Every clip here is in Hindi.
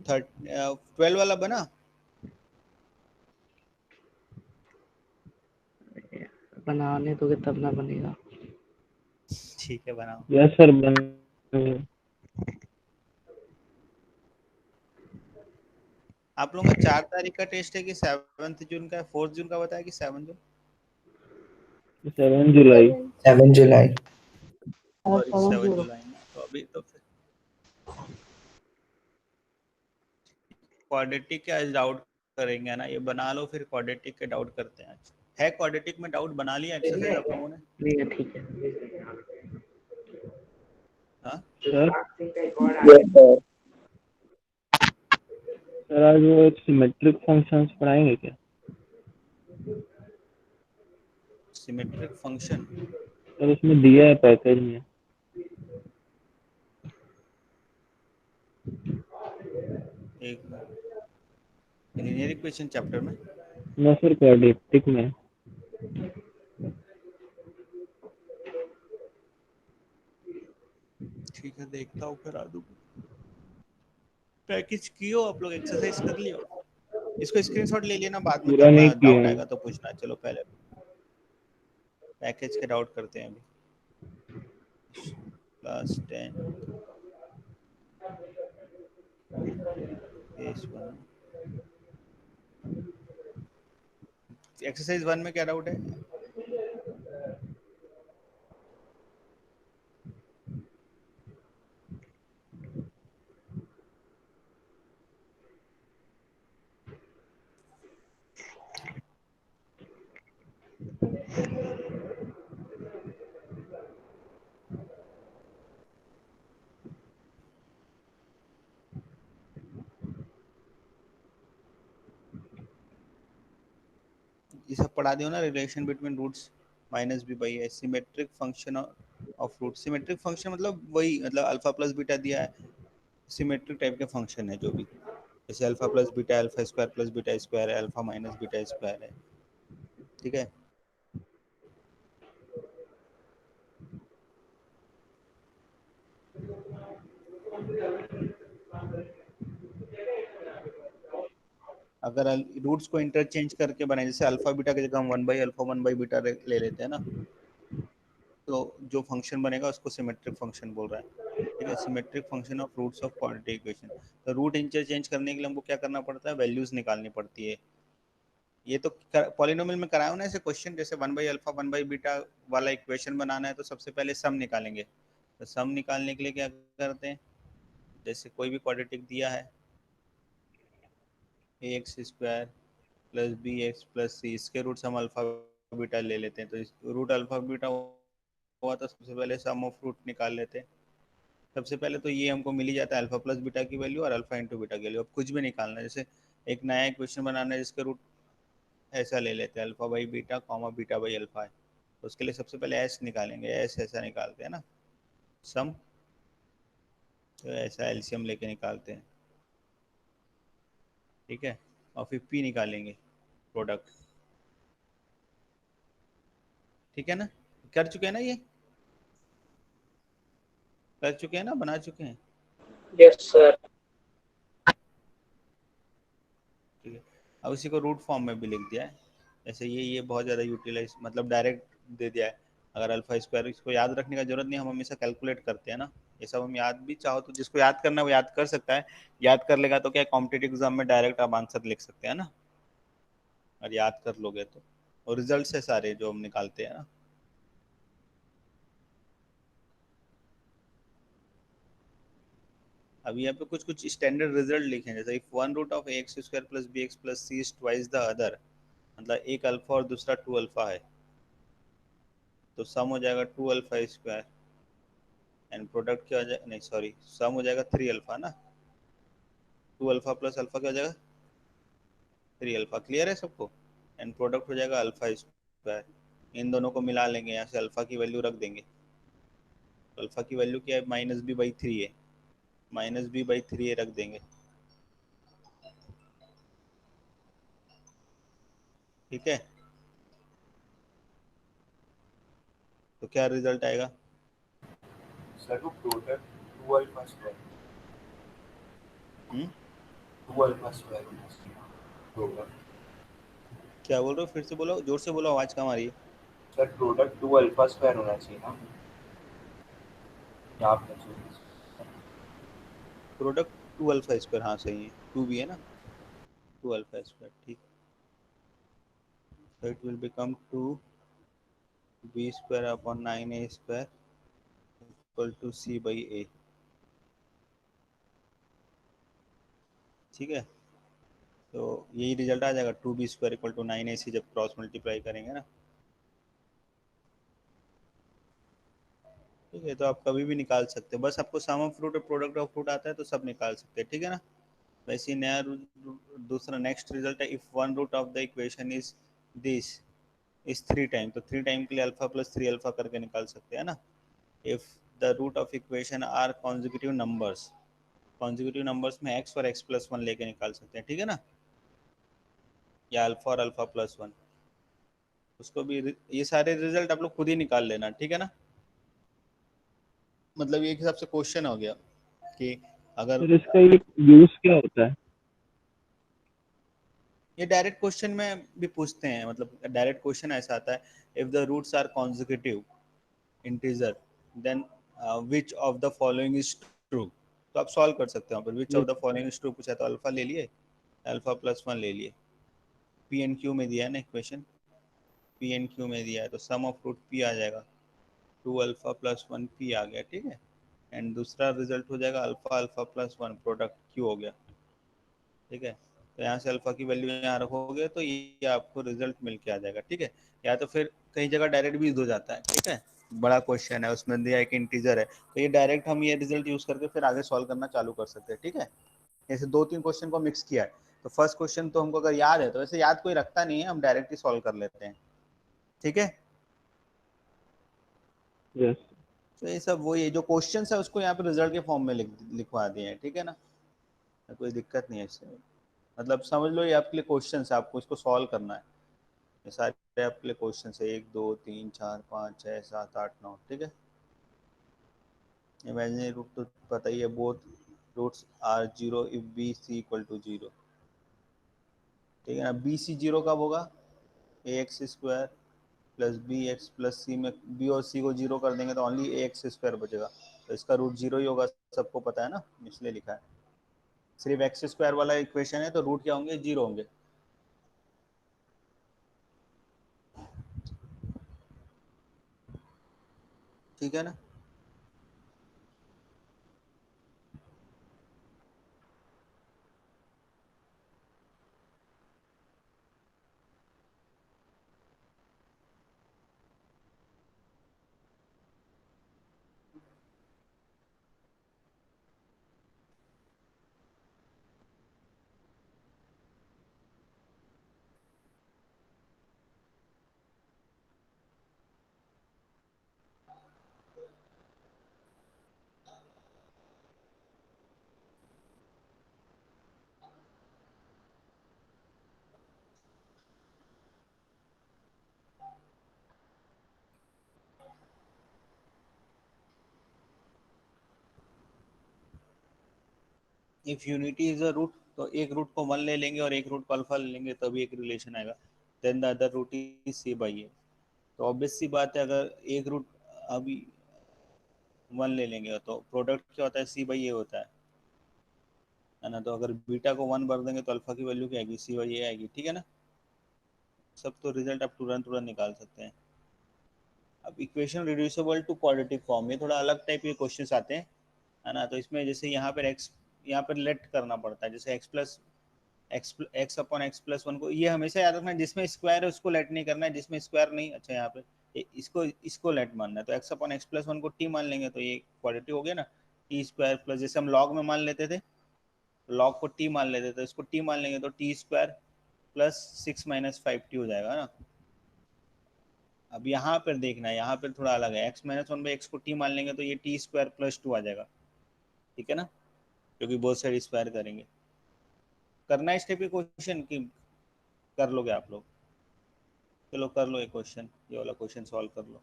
12 वाला बना? बनाने तो तब ना बनेगा। ठीक है बनाओ। यस सर बन। आप लोगों का 4 तारीख का टेस्ट है कि 7 जून का है? 4 जून का बताया कि 7 जून? 7 जुलाई। 7 जुलाई। सॉरी 7 जुलाई ना, तो अभी तो फिर क्वाड्रेटिक के आज डाउट करेंगे ना, ये बना लो फिर क्वाड्रेटिक के डाउट करते हैं आज। है क्वाड्रेटिक में डाउट बना लिया एक्सरसाइज आप लोगों ने? नहीं है, ठीक है। हाँ सर सर आज वो सिमेट्रिक फंक्शंस पढ़ाएंगे क्या? Symmetric function? सर उसमें दिया है पैकेज में। एक लिनियर इक्वेशन चैप्टर में? ना सर क्वाड्रेटिक में। ठीक है देखता हूँ करा दूंगा। पैकेज कियो आप लोग, एक्सरसाइज कर लियो? इसको स्क्रीनशॉट ले लेना, बाद में पूरा करना, नहीं किए डाउट हैं। आएगा तो पूछना। चलो पहले पैकेज के डाउट करते हैं अभी। क्लास 10 एक्सरसाइज 1 में क्या डाउट है? ये सब पढ़ा दियो ना, relation between roots minus B by A, symmetric function of root. Symmetric function मतलब वही, मतलब अल्फा प्लस बीटा दिया है, सिमेट्रिक टाइप के फंक्शन है जो भी, जैसे alpha plus beta alpha square plus beta square है, अल्फा माइनस बीटा स्क्वायर है। ठीक है, अगर रूट्स को इंटरचेंज करके बनाए, जैसे अल्फा बीटा की जगह हम 1 बाई अल्फा 1 बाई बीटा ले लेते हैं ना, तो जो फंक्शन बनेगा उसको सिमेट्रिक फंक्शन बोल रहा है। ठीक है, symmetric function of roots of quadratic equation. तो रूट इंटरचेंज करने के लिए हमको क्या करना पड़ता है? वैल्यूज निकालनी पड़ती है। ये तो पॉलिनोमियल में कराया हो ना ऐसे क्वेश्चन, जैसे 1 बाई अल्फा 1 बाई बीटा वाला इक्वेशन बनाना है तो सबसे पहले सम निकालेंगे। तो सम निकालने के लिए क्या करते हैं? जैसे कोई भी क्वाड्रेटिक दिया है, A X square plus B X plus C, इसके रूट्स हम अल्फा बीटा ले लेते हैं। तो रूट अल्फा बीटा हुआ तो सबसे पहले सम ऑफ रूट निकाल लेते हैं। सबसे पहले तो ये हमको मिल ही जाता है, अल्फा प्लस बीटा की वैल्यू और अल्फा इंटू बीटा की वैल्यू। अब कुछ भी निकालना है, जैसे एक नया इक्वेशन बनाना है जिसके रूट ऐसा ले लेते हैं, alpha by beta comma beta by alpha है, तो उसके लिए सबसे पहले एस निकालेंगे। एस ऐसा निकालते हैं ना सम, तो ऐसा एलसीएम लेके निकालते हैं। ठीक है, और फिर पी निकालेंगे, प्रोडक्ट। ठीक है ना, कर चुके हैं ना, ये कर चुके हैं ना, बना चुके हैं? Yes sir. ठीक है, अब इसी को रूट फॉर्म में भी लिख दिया है। जैसे ये बहुत ज़्यादा यूटिलाइज, मतलब डायरेक्ट दे दिया है। अगर अल्फा स्क्वायर, इसको याद रखने का जरूरत नहीं, हम हमेशा कैलकुलेट करते हैं ना। ये सब हम याद भी चाहो तो, जिसको याद करना है वो याद कर सकता है। याद कर लेगा तो क्या, कॉम्पिटिटिव एग्जाम में डायरेक्ट आप आंसर लिख सकते हैं ना, और याद कर लोगे तो। और रिजल्ट है सारे जो हम निकालते हैं ना। अब यहाँ पे कुछ कुछ स्टैंडर्ड रिजल्ट लिखे हैं, जैसे if one root of A X square plus B X plus C is twice the other, मतलब एक अल्फा और दूसरा 2 अल्फा है, तो सम हो जाएगा 2 अल्फा स्क्वायर, एंड प्रोडक्ट क्या हो जाएगा, नहीं सॉरी, सम हो जाएगा 3 अल्फा ना। 2 अल्फा प्लस अल्फा क्या हो जाएगा? 3 अल्फा। क्लियर है सबको? एंड प्रोडक्ट हो जाएगा अल्फा स्क्वायर। इन दोनों को मिला लेंगे, यहाँ से अल्फा की वैल्यू रख देंगे। अल्फा की वैल्यू क्या है? माइनस बी बाई 3 है, माइनस बी बाई 3 रख देंगे। ठीक है, तो क्या रिजल्ट आएगा? Sir root total 2 alpha square. Two alpha square होना चाहिए प्रोडक्ट। क्या बोल रहे हो, फिर से बोलो, जोर से बोलो, आवाज कम आ रही है। Sir product two alpha square होना चाहिए ना, या आप प्रोडक्ट टू अल्फा स्क्वायर, हाँ सही है, टू भी है ना, टू अल्फा स्क्वायर, ठीक। so it will become 2 b square upon 9a square equal to c by a, ठीक है। तो यही रिजल्ट आ जाएगा, 2b square equal to 9ac जब क्रॉस मल्टीप्लाई करेंगे ना, ठीक है। तो आप कभी भी निकाल सकते हो, बस आपको सम ऑफ फ्रूट और प्रोडक्ट ऑफ फ्रूट आता है तो सब निकाल सकते हैं, ठीक है ना। वैसे ही नया दूसरा नेक्स्ट रिजल्ट है, if one root of the equation is this is 3 time, तो 3 टाइम के लिए अल्फा प्लस 3 अल्फा करके निकाल सकते हैं ना। If the root of equation are consecutive numbers, consecutive numbers में एक्स और एक्स प्लस वन लेके निकाल सकते हैं, ठीक है ना, या अल्फा और अल्फा प्लस वन, उसको भी। ये सारे रिजल्ट आप लोग खुद ही निकाल लेना, ठीक है ना। मतलब ये एक हिसाब से क्वेश्चन हो गया कि अगर सर इसका ये यूज क्या होता है? ये डायरेक्ट क्वेश्चन में भी पूछते हैं, मतलब डायरेक्ट क्वेश्चन ऐसा आता है, if the roots are consecutive integer then which of the following is true, तो आप सॉल्व कर सकते हो। पर विच ये of the following is true पूछा तो अल्फा ले लिए, अल्फा प्लस वन ले लिए, पी एन क्यू में दिया है ना इक्वेशन, पी एन क्यू में दिया है तो सम ऑफ रूट पी आ जाएगा, two alpha plus one P आ गया, ठीक है। एंड दूसरा रिजल्ट हो जाएगा alpha alpha plus one product Q हो गया, ठीक है। तो यहाँ से अल्फा की वैल्यू यहाँ रखोगे तो ये आपको रिजल्ट मिल के आ जाएगा, ठीक है। या तो फिर कई जगह डायरेक्ट भी हो जाता है, ठीक है, बड़ा क्वेश्चन है उसमें दिया है कि इंटीजर है, तो ये डायरेक्ट हम ये रिजल्ट यूज करके फिर आगे सॉल्व करना चालू कर सकते हैं, ठीक है। जैसे 2-3 क्वेश्चन को मिक्स किया है, तो फर्स्ट क्वेश्चन तो हमको अगर याद है, तो वैसे याद कोई रखता नहीं है, हम डायरेक्ट ही सॉल्व कर लेते हैं, ठीक है। यस। तो ये सब वही है, जो क्वेश्चन है उसको यहाँ पे रिजल्ट के फॉर्म में लिखवा दिए हैं, ठीक है ना, कोई दिक्कत नहीं है इससे। मतलब समझ लो ये आपके लिए क्वेश्चन है, आपको इसको सॉल्व करना है। ये सारे आपके लिए क्वेश्चन है, 1 2 3 4 5 6 7 8 9, ठीक है। इमेजिनरी रूट तो पता ही है, both roots are zero if B C equal to zero, ठीक है ना। बी सी जीरो कब होगा, A X square plus B X plus C में बी और सी को जीरो कर देंगे तो ओनली ए एक्स स्क्वायर बचेगा, तो इसका रूट जीरो ही होगा, सबको पता है ना, इसलिए लिखा है। सिर्फ एक्स स्क्वायर वाला इक्वेशन है तो रूट क्या होंगे, जीरो होंगे, ठीक है ना। If unity is a root, तो एक रूट को वन ले लेंगे और एक रूट को अल्फा ले लेंगे तभी एक रिलेशन आएगा, then the other root is C by A. तो ऑब्वियस सी बात है, अगर एक रूट अभी वन ले लेंगे तो प्रोडक्ट क्या होता है, सी बाई ए होता है ना। तो अगर बीटा को वन भर देंगे तो अल्फा की वैल्यू क्या आएगी, सी बाई ए आएगी, ठीक है ना। सब तो रिजल्ट आप तुरंत तुरंत निकाल सकते हैं। अब equation reducible to quadratic form, ये थोड़ा अलग टाइप के क्वेश्चंस आते हैं, है ना। तो इसमें जैसे यहाँ पर एक्स, यहाँ पर लेट करना पड़ता है, जैसे x plus x upon x plus one को, ये हमेशा याद रखना है, जिसमें स्क्वायर है उसको लेट नहीं करना है, जिसमें स्क्वायर नहीं, अच्छा यहाँ पे इसको लेट मानना है, तो x upon x plus one को टी मान लेंगे तो ये क्वाड्रेटिक हो गया ना, टी स्क्वायर प्लस, जैसे हम लॉग में मान लेते थे, लॉग को टी मान लेते थे, इसको टी मान लेंगे तो टी स्क्वायर प्लस 6 - 5t हो जाएगा ना। अब यहाँ पर देखना है, यहाँ पर थोड़ा अलग है, x minus one by x को टी मान लेंगे तो ये टी स्क्वायर प्लस टू आ जाएगा, ठीक है ना, क्योंकि बोथ साइड स्क्वायर करेंगे। करना है इस टाइप के क्वेश्चन की, कर लोगे आप लोग, चलो कर लो एक क्वेश्चन, ये वाला क्वेश्चन सॉल्व कर लो,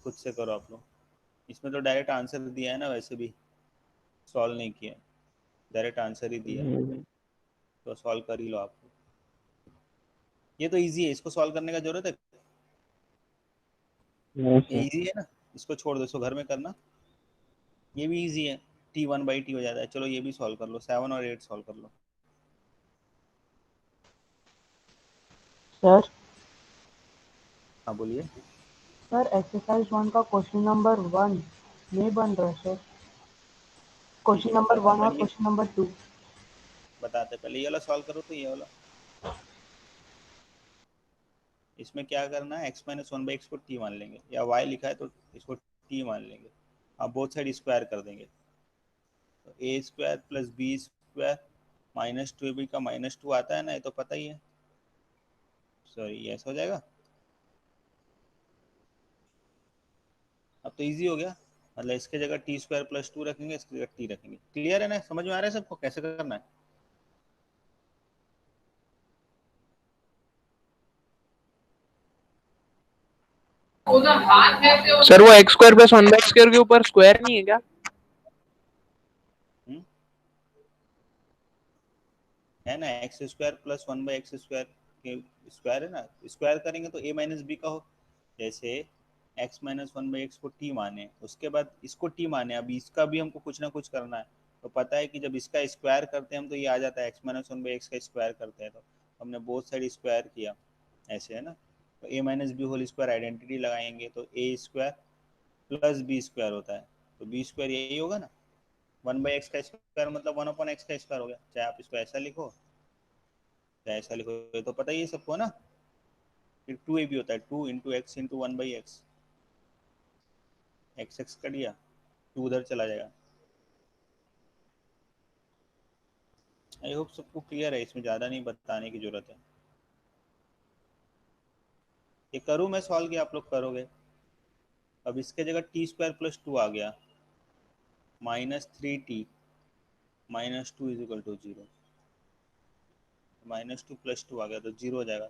खुद से करो आप लोग। इसमें तो डायरेक्ट आंसर दिया है ना, वैसे भी सॉल्व नहीं किया। डायरेक्ट आंसर ही दिया, तो सॉल्व कर ही लो आप। ये तो इजी है, इसको सॉल्व करने का जरूरत है? ये इजी है ना, इसको छोड़ दो, इसको घर में करना। ये भी इजी है, t1/t हो जाता है। चलो ये भी सॉल्व कर लो, 7 और 8 सॉल्व कर लो। सर हाँ बोलिए। सर एक्सरसाइज 1 का क्वेश्चन नंबर 1 नहीं बन रहा है सर। ठीक क्वेश्चन है नंबर बताते हैं 1 और पहले ये, क्वेश्चन नंबर 2। बताते हैं पहले ये वाला सॉल्व करो। तो ये वाला, इसमें क्या करना है, x माइनस 1/x को t मान लेंगे, या y लिखा है तो इसको t मान लेंगे। अब बोथ साइड स्क्वायर कर देंगे, तो A square plus B square minus 2ab का -2 आता है ना, ये तो पता ही है। सॉरी, ये ऐसा हो जाएगा। अब तो इजी हो गया, मतलब इसके जगह टी स्क्वायर प्लस 2 रखेंगे, इसकी जगह टी रखेंगे। क्लियर है ना, समझ में आ रहा है सबको कैसे करना है? सर वो एक्स स्क्वायर प्लस 1/x के ऊपर स्क्वायर नहीं है क्या? है ना, x square plus 1/x square के स्क्वायर है ना, स्क्वायर करेंगे तो a माइनस बी का हो। जैसे x माइनस 1/x को t माने, उसके बाद इसको t माने, अब इसका भी हमको कुछ ना कुछ करना है। तो पता है कि जब इसका स्क्वायर करते हैं हम तो ये आ जाता है, x माइनस 1/x का स्क्वायर करते हैं तो हमने बोथ साइड स्क्वायर किया, ऐसे है ना। तो a minus B whole square identity लगाएंगे तो a square plus B square होता है, तो बी स्क्वायर यही होगा ना। 1/x का स्क्वायर मतलब 1/x का स्क्वायर हो गया, चाहे आप इसको ऐसा लिखो चाहे ऐसा लिखो, ये तो पता ही है सबको ना। फिर 2a भी होता है, 2 into x into 1/x, x x cut गया, 2 उधर चला जाएगा। आई होप सबको क्लियर है, इसमें ज़्यादा नहीं बताने की जरूरत है। ये करूँ मैं सॉल्व, किया आप लोग करोगे। अब इसके जगह टी स्क्वायर प्लस 2 आ गया, -3t -2 is equal to 0। -2 plus 2 आ गया तो 0 हो जाएगा।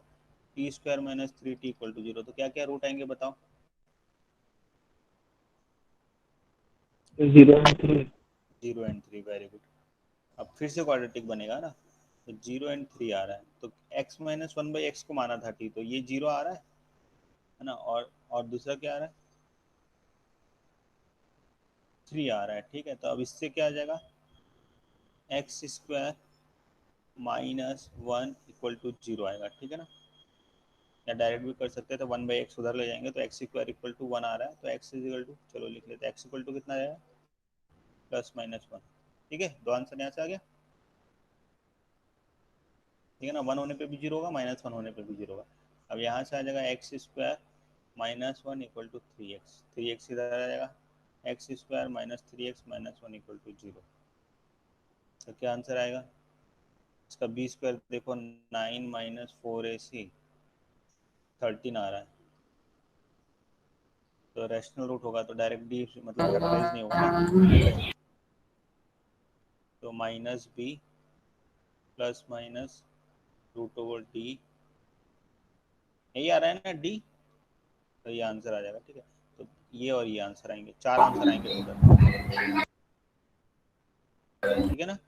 T square -3t equal to 0, तो क्या क्या रूट आएंगे बताओ? 0 and 3। 0 and 3, very good. अब फिर से क्वाड्रेटिक बनेगा ना, तो 0 एंड 3 आ रहा है, तो x माइनस 1/x को माना था t, तो ये 0 आ रहा है ना। और दूसरा क्या आ रहा है, 3 आ रहा है। ठीक है, तो अब इससे क्या आ जाएगा, एक्स स्क्वायर -1 इक्वल टू 0 आएगा। ठीक है ना, या डायरेक्ट भी कर सकते हैं, तो 1/x उधर ले जाएंगे तो एक्स स्क्वायर इक्वल टू 1 आ रहा है, तो x इज इक्वल टू, चलो लिख लेते हैं, x इक्वल टू कितना आएगा, +-1। ठीक है, दो आंसर यहाँ से आ गया। ठीक है ना, 1 होने पे भी 0 होगा, -1 होने पे भी 0 होगा। अब यहाँ से आ जाएगा x square -1 equal to 3x, 3x इधर आ जाएगा, x square -3x -1 equal to 0। तो क्या आंसर आएगा इसका? बी स्क्वायर देखो, 9 - 4ac 13 आ रहा है, तो रैशनल रूट होगा तो डायरेक्ट डी मतलब फैक्टराइज नहीं होगा ना, तो -b ± √d, यही आ रहा है ना डी, तो ये आंसर आ जाएगा। ठीक है, तो ये और ये आंसर आएंगे, 4 आंसर आएंगे टोटल। ठीक है ना,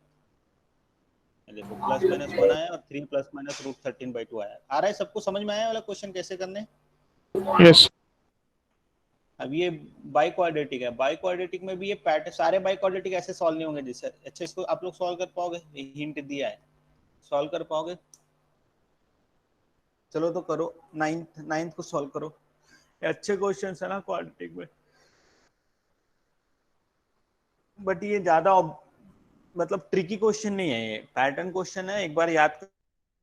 देखो +-1 आया और 3 ± √13/2 आया। आ रहा है सबको समझ में? आया वाला क्वेश्चन कैसे करने? यस। अब ये बाई क्वाड्रेटिक है, बाई क्वाड्रेटिक में भी ये पैटर्न, सारे बाई क्वाड्रेटिक ऐसे सॉल्व नहीं होंगे जैसे। अच्छा, इसको आप लोग सॉल्व कर पाओगे? हिंट दिया है, सॉल्व कर पाओगे? चलो तो करो, नाइन्थ को सॉल्व करो, अच्छे क्वेश्चन है ना क्वाड्रेटिक में। बट ये ज्यादा मतलब ट्रिकी क्वेश्चन नहीं है, ये पैटर्न क्वेश्चन है, एक बार याद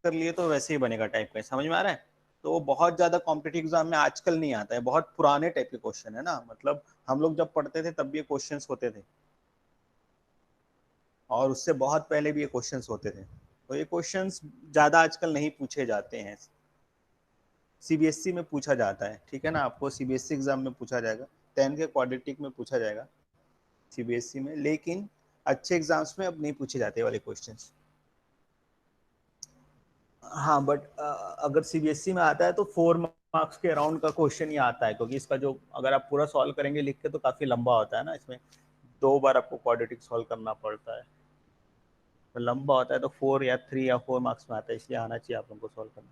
कर लिए तो वैसे ही बनेगा टाइप का, समझ में आ रहा है? तो वो बहुत ज्यादा कॉम्पिटिटिव एग्जाम में आजकल नहीं आता है, बहुत पुराने टाइप के क्वेश्चन है ना, मतलब हम लोग जब पढ़ते थे तब भी ये क्वेश्चंस होते थे, और उससे बहुत पहले भी ये क्वेश्चंस होते थे। तो ये क्वेश्चंस ज्यादा आजकल नहीं पूछे जाते हैं, सीबीएसई में पूछा जाता है। ठीक है ना, आपको सीबीएसई एग्जाम में पूछा जाएगा, 10 के क्वाड्रेटिक में पूछा जाएगा सीबीएसई में, लेकिन अच्छे एग्जाम्स में अब नहीं पूछे जाते वाले क्वेश्चंस। हाँ, बट अगर सीबीएसई में आता है तो 4 मार्क्स के अराउंड का क्वेश्चन ही आता है, क्योंकि इसका जो अगर आप पूरा सॉल्व करेंगे लिख के तो काफी लंबा होता है ना, इसमें 2 बार आपको क्वाड्रेटिक सॉल्व करना पड़ता है। तो लंबा होता है तो 4 या 3 या 4 मार्क्स में आता है, इसलिए आना चाहिए आप लोगों को सॉल्व करना।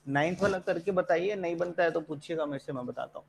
9th वाला करके बताइए, नहीं बनता है तो पूछिएगा मेरे से, मैं बताता हूँ।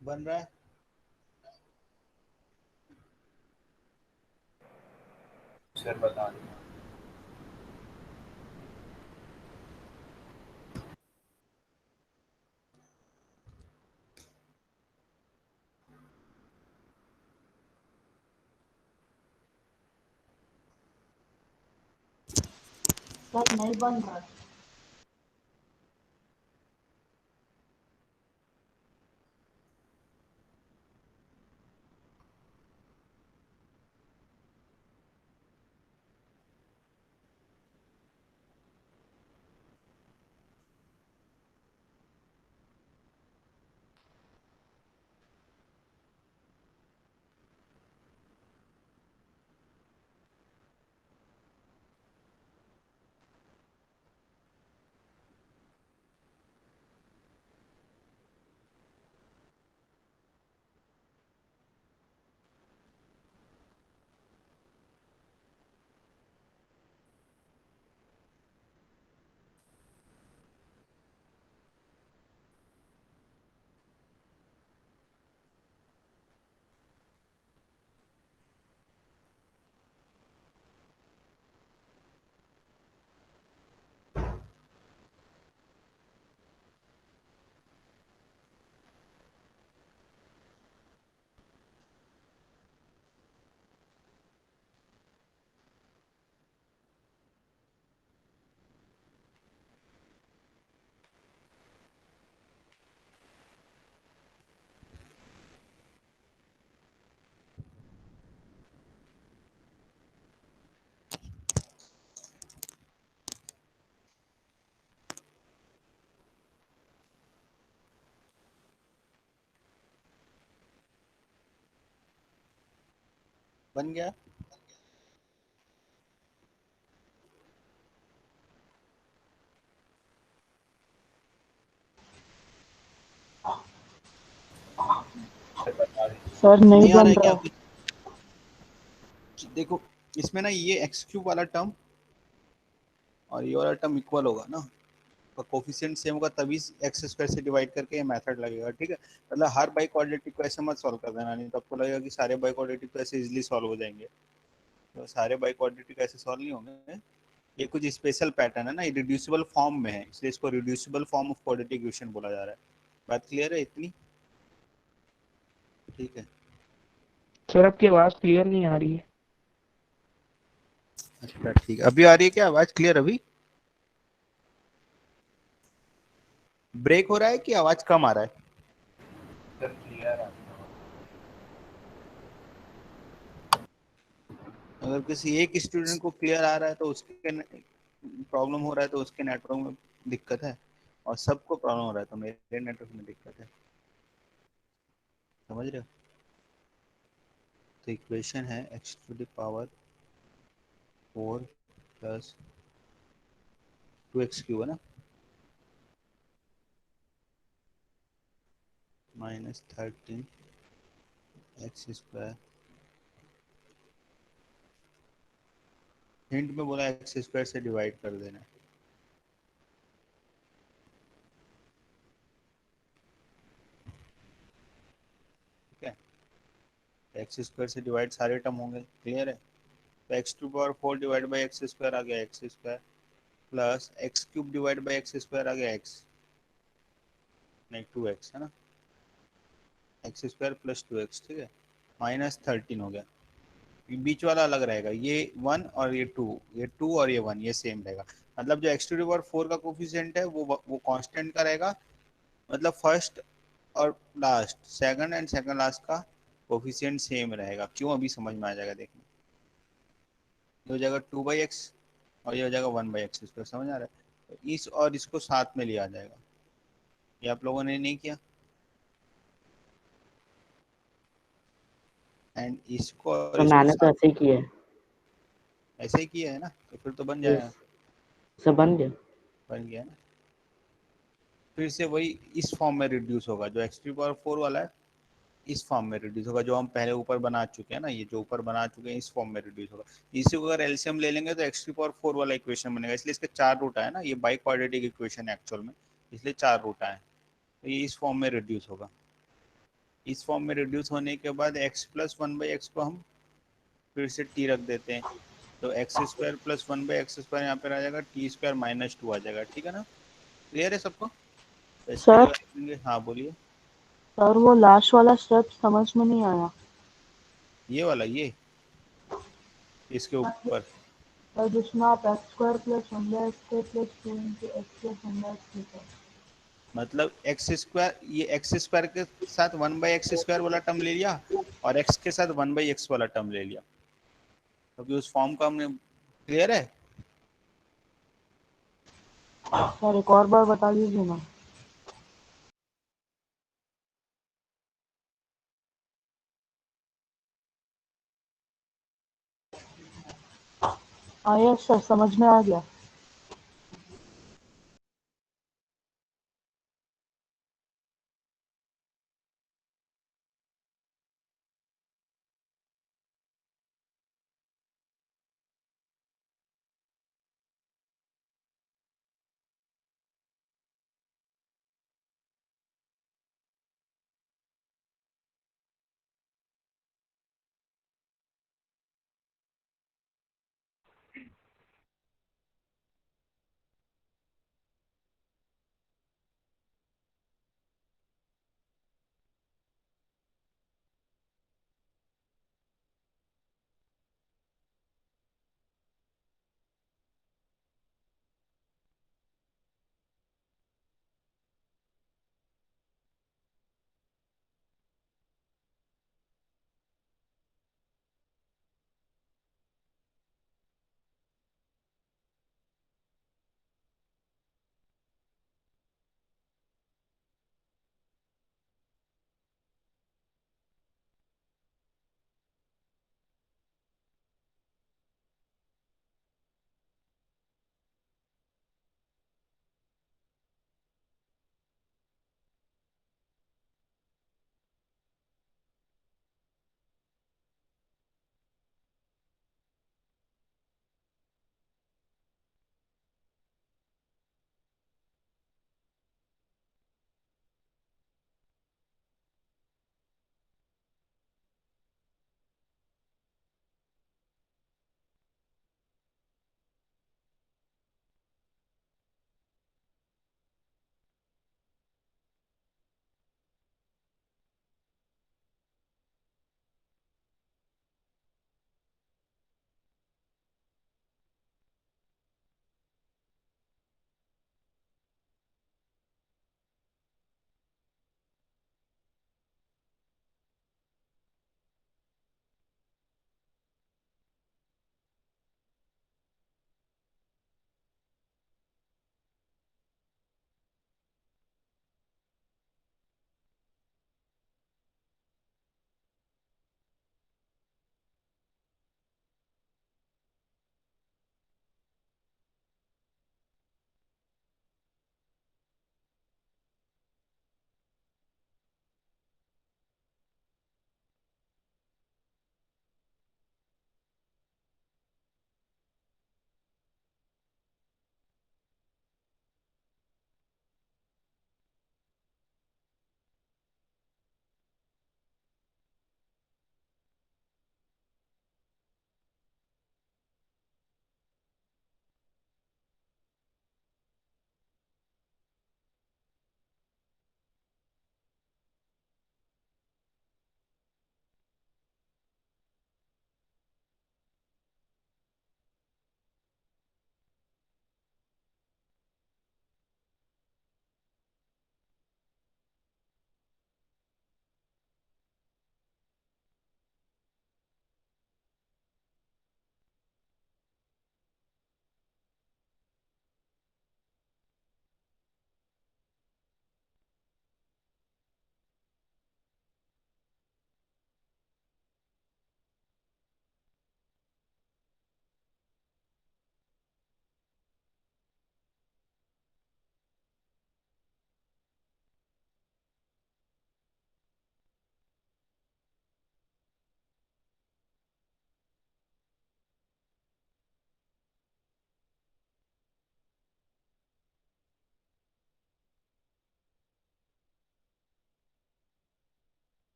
बन रहा है। सर बता दें। सर नहीं बन रहा। बन गया। सर बता दीजिए। सर नहीं नहीं आ रहा बन है क्या? रहा। देखो इसमें ना ये एक्स क्यूब वाला टर्म और ये वाला टर्म इक्वल होगा ना, तो कोफिशिएंट सेम होगा तभी एक्स स्क्वायर से डिवाइड करके ये मेथड लगेगा, ठीक है। मतलब हर बाई क्वाड्रेटिक को ऐसे मत सॉल्व कर देना, नहीं तो आपको लगेगा कि सारे बाई क्वाड्रेटिक तो ऐसे इजीली सॉल्व हो जाएंगे। तो सारे बाई क्वाड्रेटिक ऐसे सॉल्व नहीं होंगे। ये कुछ स्पेशल पैटर्न है ना, ये रिड्यूसिबल फॉर्म में है, इसलिए इसको reducible form of quadratic equation बोला जा रहा है। बात क्लियर है इतनी? ठीक है। सर आपकी आवाज क्लियर नहीं आ रही है। अच्छा ठीक है, अभी आ रही है क्या आवाज क्लियर? अभी ब्रेक हो रहा है कि आवाज कम आ रहा है? सर क्लियर है। अगर किसी एक स्टूडेंट को क्लियर आ रहा है तो उसके प्रॉब्लम हो रहा है तो उसके नेटवर्क में दिक्कत है, और सबको प्रॉब्लम हो रहा है तो मेरे नेटवर्क में दिक्कत है। समझ रहे हो? तो इक्वेशन है x to the power 4 plus 2x cube है ना, माइनस 13 एक्स स्क्वायर। हिंट में बोला एक्स स्क्वायर से डिवाइड कर देना, ठीक है। एक्स स्क्वायर से डिवाइड सारे टर्म होंगे, क्लियर है। तो X to power 4 divide by X square आ गया X square, plus X cube divide by X square आ गया एक्स, नहीं 2x है ना, एक्स स्क्वायर प्लस 2x, ठीक है। माइनस 13 हो गया, ये बीच वाला अलग रहेगा, ये 1 और ये 2, ये 2 और ये 1 ये सेम रहेगा। मतलब जो एक्स टू पावर 4 का कोफिशिएंट है वो कांस्टेंट का रहेगा, मतलब फर्स्ट और last, second and second last का कोफिशिएंट सेम रहेगा। क्यों? अभी समझ में आ जाएगा, देखना। ये हो जाएगा 2/x और ये हो जाएगा 1/x स्क्वायर, समझ आ रहा है? तो इस और इसको साथ में लिया जाएगा, ये आप लोगों ने नहीं किया। एंड इसको और तो इसको मैंने तो साथ ऐसे ही किया है। ऐसे ही किया है ना, तो फिर तो बन यस जाएगा। सर बन गया। बन गया ना। फिर से वही इस फॉर्म में रिड्यूस होगा, जो एक्स टू पावर 4 वाला है इस फॉर्म में रिड्यूस होगा, जो हम पहले ऊपर बना चुके हैं ना, ये जो ऊपर बना चुके हैं इस फॉर्म में रिड्यूस होगा। इसी को अगर एलसीएम ले लेंगे तो एक्स टू पावर 4 वाला इक्वेशन बनेगा, इसलिए इसके 4 रूट आए ना, ये बाई क्वाड्रेटिक इक्वेशन है एक्चुअल में, इसलिए 4 रूट आए। तो ये इस फॉर्म में रिड्यूस होगा। इस फॉर्म में रिड्यूस होने के बाद एक्स प्लस 1/x को हम फिर से टी रख देते हैं, तो X square plus 1/x square यहाँ पर आ जाएगा, टी स्क्वायर माइनस 2 आ जाएगा, ठीक है ना। क्लियर है सबको? तो इसकी सर जगह लिखेंगे, हाँ बोलिए। सर वो लास्ट वाला स्टेप समझ में नहीं आया। ये वाला, ये इसके ऊपर सर जिसमें आप x square plus 1/x plus 2 into x plus 1/x। मतलब एक्स स्क्वायर, ये एक्स स्क्वायर के साथ 1/x स्क्वायर वाला टर्म ले लिया और एक्स के साथ 1/x वाला टर्म ले लिया, क्योंकि उस फॉर्म का हमने, क्लियर है? सर एक और बार बता दीजिए ना। हाँ यस सर समझ में आ गया।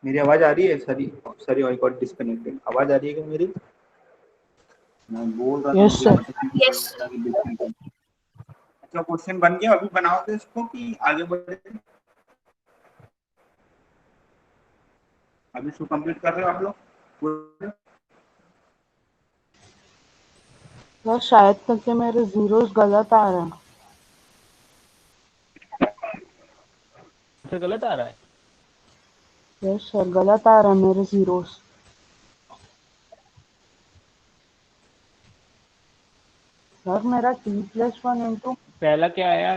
मेरी आवाज आ रही है? Sorry sorry, I got disconnected. आवाज आ रही है क्या मेरी? मैं बोल रहा था यस मुझे सर। पता नहीं चला कि डिस्कनेक्टेड। अच्छा क्वेश्चन बन गया, अभी बनाओगे इसको कि आगे बढ़े? अभी इसको कंप्लीट कर रहे हो आप लोग? सर शायद तक मेरे जीरोस गलत आ रहे हैं। तो गलत आ रहा है। यस सर, गलत आ रहे हैं मेरे जीरोस। सर मेरा t+1 पहला क्या आया?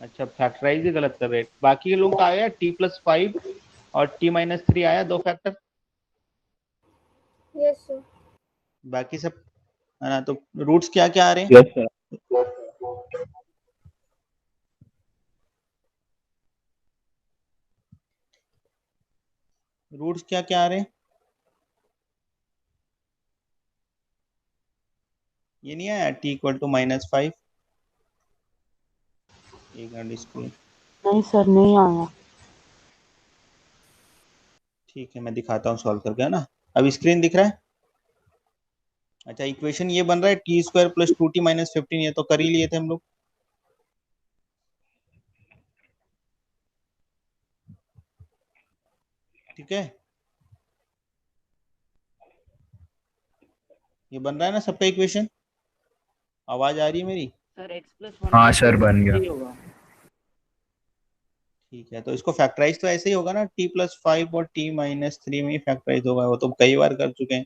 अच्छा फैक्टराइज ही गलत कर रहे हैं। बाकी के लोग का आया t+5 और t-3 आया, 2 फैक्टर। Yes sir. बाकी सब है ना? तो रूट्स क्या क्या आ रहे हैं? Yes sir. रूट्स क्या क्या आ रहे हैं? ये नहीं आया t=-5? एक मिनट इसको, नहीं सर, नहीं आया। ठीक है मैं दिखाता हूँ सॉल्व करके, है ना? अब स्क्रीन दिख रहा है? अच्छा इक्वेशन ये बन रहा है t² + 2t - 15, ये तो कर ही लिए थे हम लोग। ठीक है, ये बन रहा है ना सबका इक्वेशन? आवाज आ रही है मेरी? सर x+1 हाँ सर बन गया। ही होगा। ठीक है, तो इसको फैक्टराइज तो ऐसे ही होगा ना, t+5 और t-3 में ही फैक्टराइज होगा, वो तो कई बार कर चुके हैं।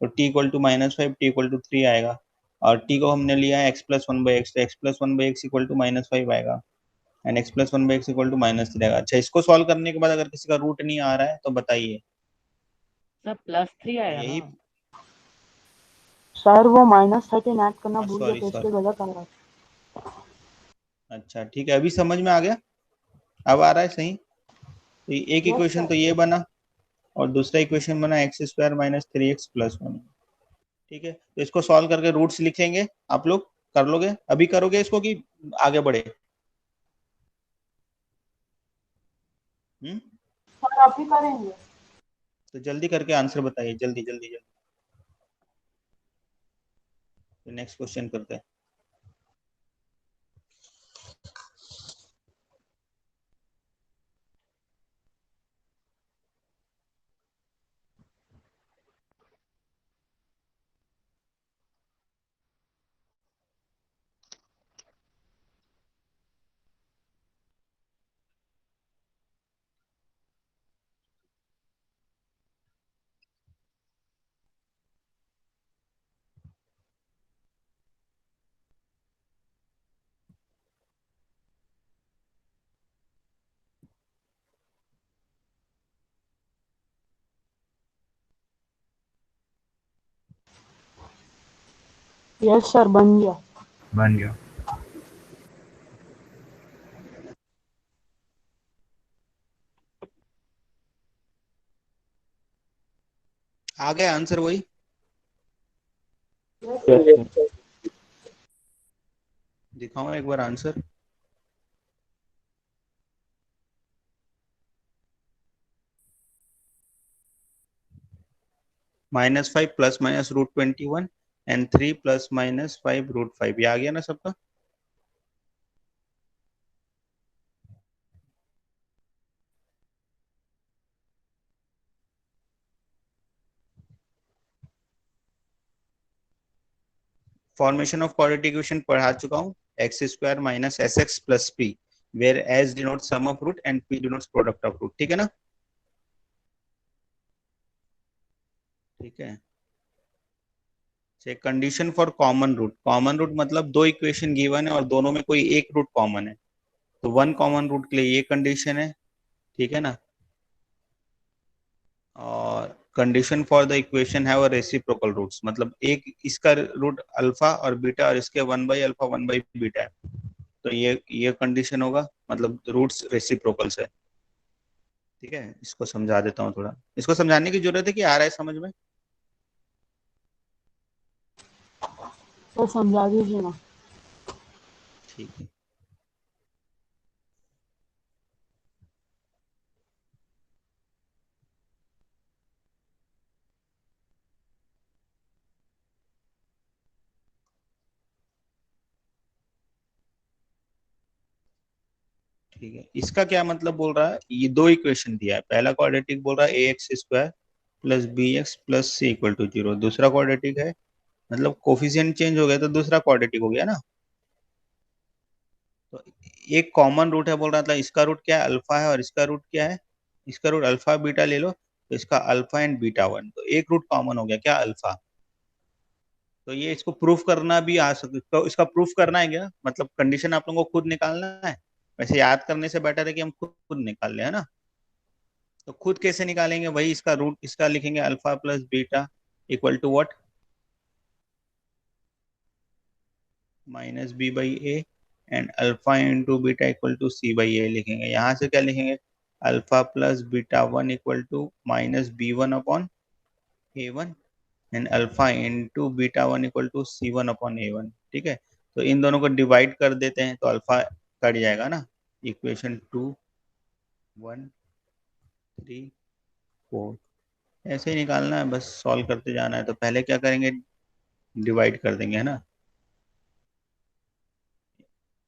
तो t=-5, t=3 आएगा, और t को हमने लिया है x+1/x, तो x+1/x = -5 आएगा, एंड x+1/x = -3 आएगा। अच्छा इसको सॉल्व करने के बाद अगर किसी का रूट नहीं आ रहा है तो बताइए। सर +3 तो आया यही, ना। सर वो -13 ऐड करना भूल गए सॉरी थे, सॉरी, इसलिए गलत आ रहा है। अच्छा ठीक है अभी समझ में आ गया, अब आ रहा है सही। तो एक यस इक्वेशन सर। तो ये बना, और दूसरा इक्वेशन बना x² - 3x + 1। ठीक है, तो इसको सॉल्व करके रूट्स लिखेंगे, आप लोग कर लोगे? अभी करोगे इसको कि आगे बढ़े? सर आप ही करेंगे? तो जल्दी करके आंसर बताइए, जल्दी जल्दी जल्दी। तो नेक्स्ट क्वेश्चन करते हैं। यस सर, बन गया। बन गया। आ गया आंसर वही? Yes sir. दिखाओ एक बार आंसर। -5 ± √21 एंड 3 ± 5 √5, ये आ गया ना सबका? फॉर्मेशन ऑफ क्वाड्रेटिक इक्वेशन पढ़ा चुका हूँ, x² - sx + p, where s denotes sum of root and p denotes product of root। ठीक है ना? ठीक है, condition for common root. Common root मतलब दो इक्वेशन गिवन है और दोनों में कोई एक रूट कॉमन है, तो वन कॉमन रूट के लिए ये कंडीशन है। ठीक है ना? और condition for the equation have a reciprocal roots, मतलब एक इसका रूट अल्फा और बीटा और इसके 1/α 1/बीटा है, तो ये कंडीशन होगा, मतलब रूट्स रेसिप्रोकल्स है। ठीक है, इसको समझा देता हूँ थोड़ा, इसको समझाने की जरूरत है कि आ रहा है समझ में? सर समझा दीजिए ना। ठीक है, ठीक है, इसका क्या मतलब बोल रहा है, ये दो इक्वेशन दिया है, पहला क्वाड्रेटिक बोल रहा है A X square plus B X plus C equal to 0, दूसरा क्वाड्रेटिक है मतलब कोफिशिएंट चेंज हो गया तो दूसरा क्वाड्रेटिक हो गया ना। तो एक कॉमन रूट है बोल रहा था, इसका रूट क्या है, अल्फा है, और इसका रूट क्या है, इसका रूट अल्फा बीटा ले लो, तो इसका अल्फा एंड बीटा 1, तो एक रूट कॉमन हो गया क्या, अल्फा। तो ये इसको प्रूफ करना भी आ सकता, तो इसका प्रूफ करना है क्या, मतलब कंडीशन आप लोगों को खुद निकालना है, वैसे याद करने से बेटर है कि हम खुद निकाल लें, है ना। तो खुद कैसे निकालेंगे, वही इसका रूट, इसका लिखेंगे alpha plus beta equal to what, minus B by A, and alpha into beta equal to C by A लिखेंगे। यहाँ से क्या लिखेंगे, alpha plus beta 1 equal to minus B one upon A one, and alpha into beta 1 equal to C one upon A one. ठीक है, तो इन दोनों को डिवाइड कर देते हैं तो अल्फा कट जाएगा ना, इक्वेशन 2 1 3 4, ऐसे ही निकालना है, बस सॉल्व करते जाना है। तो पहले क्या करेंगे, डिवाइड कर देंगे, है ना।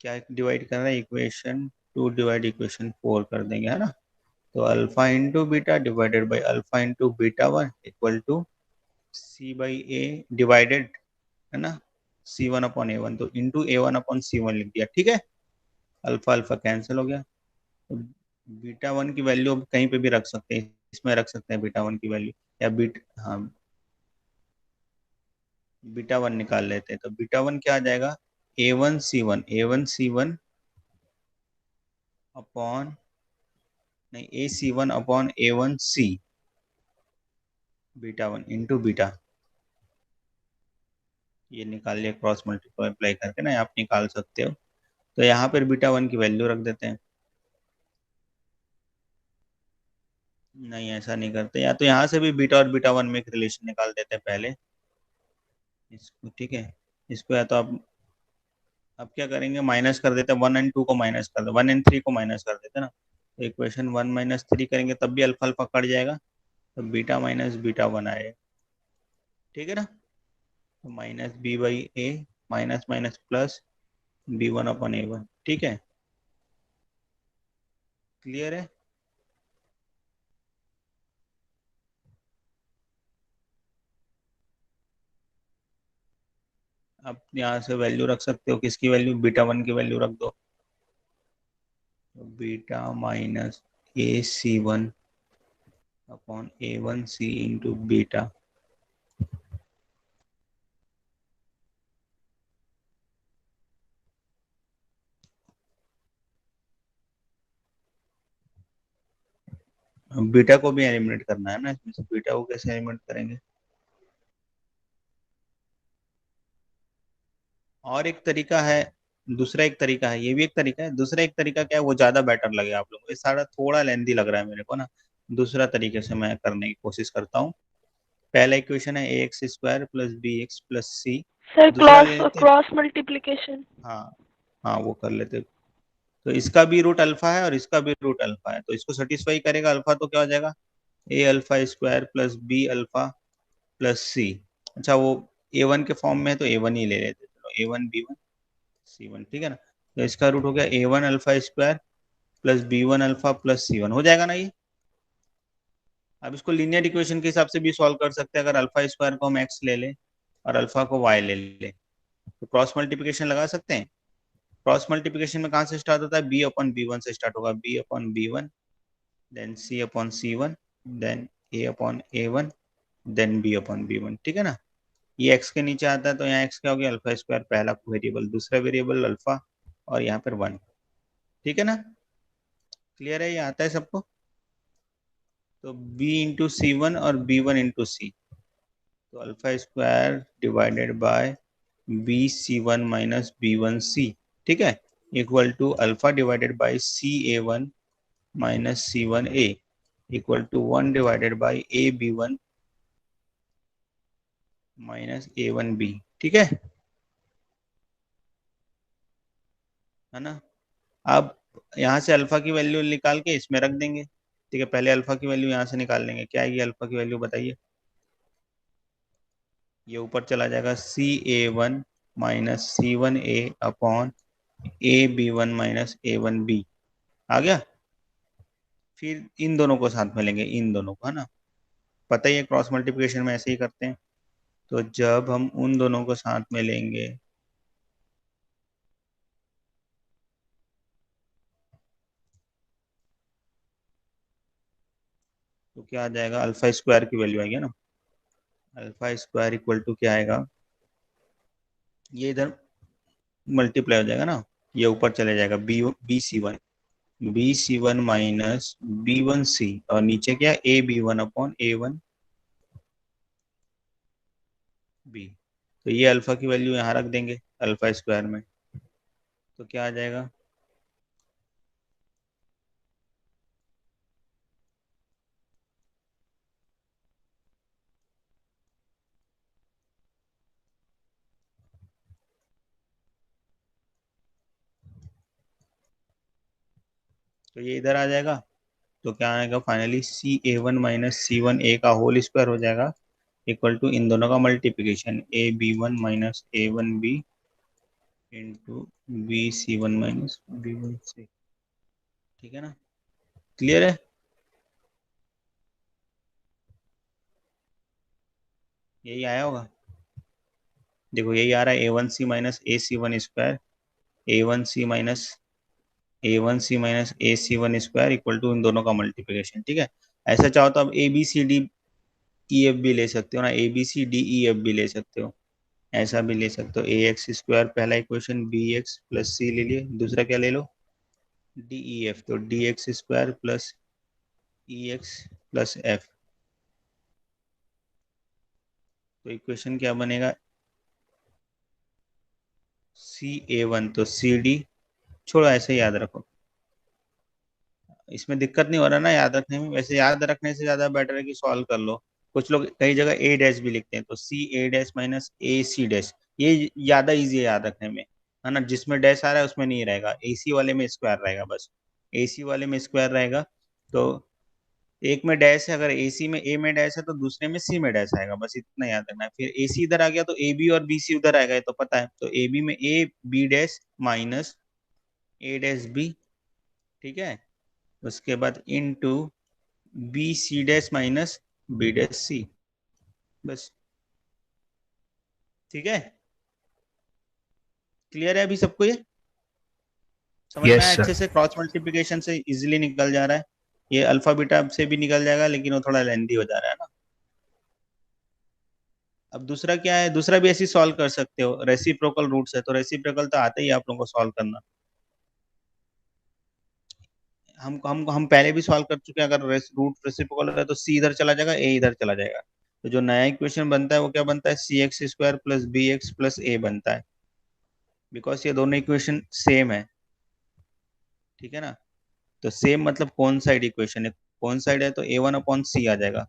क्या डिवाइड करना है, इक्वेशन 2 डिवाइड इक्वेशन 4 कर देंगे, है ना। तो alpha into beta divided by alpha into beta 1 equal to C by A divided, है ना, C one upon A one, तो into A one upon C one लिख दिया। ठीक है, अल्फा अल्फा कैंसिल हो गया, तो बीटा 1 की वैल्यू अब कहीं पे भी रख सकते हैं, इसमें रख सकते हैं बीटा 1 की वैल्यू, या हाँ बीटा 1 निकाल लेते हैं, तो बीटा 1 क्या आ जाएगा, A one C one upon, नहीं, A C one upon A one C beta 1 into beta, ये निकाल लिया क्रॉस मल्टीप्लाई करके ना, आप निकाल सकते हो। तो यहाँ पर बीटा 1 की वैल्यू रख देते हैं, नहीं ऐसा नहीं करते, या तो यहाँ से भी बीटा और बीटा 1 में एक रिलेशन निकाल देते हैं पहले इसको। ठीक है, इसको या तो आप अब क्या करेंगे, माइनस कर देते हैं, 1 एंड 2 को माइनस कर दो, 1 एंड 3 को माइनस कर देते हैं ना, तो इक्वेशन 1 माइनस 3 करेंगे तब भी अल्फा अल्फा कट जाएगा, तो बीटा माइनस बीटा 1 आएगा। ठीक है ना, तो minus B by A, minus minus plus B one upon A one. ठीक है, क्लियर है। आप यहाँ से वैल्यू रख सकते हो, किसकी वैल्यू, बीटा 1 की वैल्यू रख दो, तो beta minus A C one upon A one C into beta, beta को भी एलिमिनेट करना है ना, इसमें से बीटा को कैसे एलिमिनेट करेंगे। और एक तरीका है, दूसरा एक तरीका है, ये भी एक तरीका है, दूसरा एक तरीका क्या है, वो ज्यादा बेटर लगे आप लोगों को, ये सारा थोड़ा लेंदी लग रहा है मेरे को ना, दूसरा तरीके से मैं करने की कोशिश करता हूँ। पहला इक्वेशन है A X square plus B X plus C, sir दूसरा ले लेते, क्रॉस मल्टीप्लिकेशन। हाँ हाँ वो कर लेते। तो इसका भी रूट अल्फा है और इसका भी रूट अल्फा है, तो इसको सेटिस्फाई करेगा अल्फा, तो क्या हो जाएगा, A alpha square plus B alpha plus C. अच्छा वो ए वन के फॉर्म में है तो ए वन ही ले लेते, चलो A one B one C one. ठीक है ना, तो इसका रूट हो गया A one alpha square plus B one alpha plus C one, हो जाएगा ना ये। अब इसको लीनियर इक्वेशन के हिसाब से भी सॉल्व कर सकते हैं, अगर अल्फा स्क्वायर को हम एक्स ले लें और अल्फा को वाई ले लें, तो क्रॉस मल्टीप्लिकेशन लगा सकते हैं। क्रॉस मल्टीप्लिकेशन में कहाँ से स्टार्ट होता है, बी अपॉन बी वन से स्टार्ट होगा, B upon B one, then C upon C one, then A upon A one, then B upon B one. ठीक है ना, ये x के नीचे आता है तो यहाँ x क्या हो गया, अल्फा स्क्वायर पहला वेरिएबल, दूसरा वेरिएबल अल्फा, और यहाँ पर 1। ठीक है ना, क्लियर है, ये आता है सबको। तो b इंटू सी वन और b वन इंटू सी, तो alpha square divided by B C one minus B one C, ठीक है, equal to alpha divided by C A one minus C one A, equal to 1 divided by A B one minus A one B. ठीक है ना। अब यहाँ से अल्फा की वैल्यू निकाल के इसमें रख देंगे। ठीक है, पहले अल्फा की वैल्यू यहाँ से निकाल लेंगे, क्या आएगी अल्फा की वैल्यू बताइए, ये ऊपर चला जाएगा C A one minus C one A upon A B one minus A one B. आ गया। फिर इन दोनों को साथ में लेंगे, इन दोनों को, है ना, पता ही है क्रॉस मल्टीप्लिकेशन में ऐसे ही करते हैं। तो जब हम उन दोनों को साथ में लेंगे तो क्या आ जाएगा, अल्फा स्क्वायर की वैल्यू आएगी ना, अल्फा स्क्वायर इक्वल टू क्या आएगा, ये इधर मल्टीप्लाई हो जाएगा ना, ये ऊपर चले जाएगा, B C one minus B one C, और नीचे क्या, A B one upon A one B. तो ये अल्फा की वैल्यू यहाँ रख देंगे अल्फा स्क्वायर में, तो क्या आ जाएगा, तो ये इधर आ जाएगा। तो क्या आएगा finally, C A one minus C one ए का होल स्क्वायर हो जाएगा इक्वल टू इन दोनों का multiplication, A B one minus A one B into B C one minus B one C. ठीक है ना, क्लियर है। यही आया होगा, देखो यही आ रहा है, A one C minus A C one square, A one C minus A C one square equal to इन दोनों का मल्टीप्लिकेशन। ठीक है, ऐसा चाहो तो अब A B C D E F भी ले सकते हो ना, A B C D E F भी ले सकते हो, ऐसा भी ले सकते हो। ए एक्स स्क्वायर पहला equation, B X plus C ले लिए, दूसरा क्या ले लो, डी ई एफ, तो डी एक्स स्क्वायर प्लस ई एक्स प्लस एफ। तो इक्वेशन क्या बनेगा, सी ए वन, तो सी डी, छोड़ो ऐसे याद रखो, इसमें दिक्कत नहीं हो रहा ना याद रखने में, वैसे याद रखने से ज़्यादा बेटर है कि सॉल्व कर लो। कुछ लोग कई जगह ए डैश भी लिखते हैं, तो सी ए dash minus A C dash, ये ज़्यादा इजी है याद रखने में, है ना, जिसमें डैश आ रहा है उसमें नहीं रहेगा, ए सी वाले में स्क्वायर रहेगा, बस ए सी वाले में स्क्वायर रहेगा। तो एक में डैश है, अगर ए सी में ए में डैश है तो दूसरे में सी में डैश आएगा, बस इतना याद रखना है। फिर ए सी इधर आ गया तो ए बी और बी सी उधर आएगा, ये तो पता है, तो ए बी में A B dash minus A dash B. ठीक है, उसके बाद into B C dash minus B dash C, बस। ठीक है, क्लियर है अभी सबको, ये समझ में यस आया सर। अच्छे से, क्रॉस मल्टीप्लिकेशन से इजीली निकल जा रहा है, ये अल्फा बीटा से भी निकल जाएगा, लेकिन वो थोड़ा लेंदी हो जा रहा है ना। अब दूसरा क्या है, दूसरा भी ऐसे सॉल्व कर सकते हो, रेसिप्रोकल रूट्स है, तो रेसिप्रोकल तो आते ही आप लोगों को सॉल्व करना, हम पहले भी सॉल्व कर चुके हैं। अगर रूट रेसिप्रोकल है तो सी इधर चला जाएगा, ए इधर चला जाएगा, तो जो नया इक्वेशन बनता है वो क्या बनता है, C X square plus B X plus A बनता है, बिकॉज ये दोनों इक्वेशन सेम है। ठीक है ना, तो सेम मतलब कौन साइड इक्वेशन है, कौन साइड है, तो ए वन अपॉन सी आ जाएगा,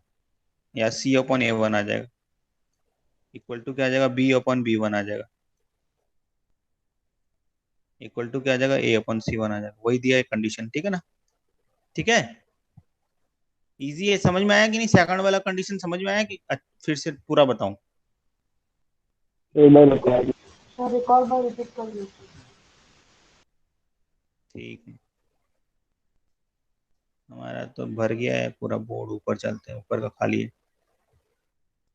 या सी अपॉन ए वन आ जाएगा, इक्वल टू क्या आ जाएगा, बी अपॉन बी वन आ जाएगा, इक्वल टू क्या आ जाएगा, ए अपॉन सी वन आ जाएगा, वही दिया है कंडीशन। ठीक है ना, ठीक है, इजी है, समझ में आया कि नहीं, सेकंड वाला कंडीशन समझ में आया कि फिर से पूरा बताऊं। सर एक और बार रिपीट कर लीजिए। ठीक है, हमारा तो भर गया है पूरा बोर्ड, ऊपर चलते हैं, ऊपर का खाली है।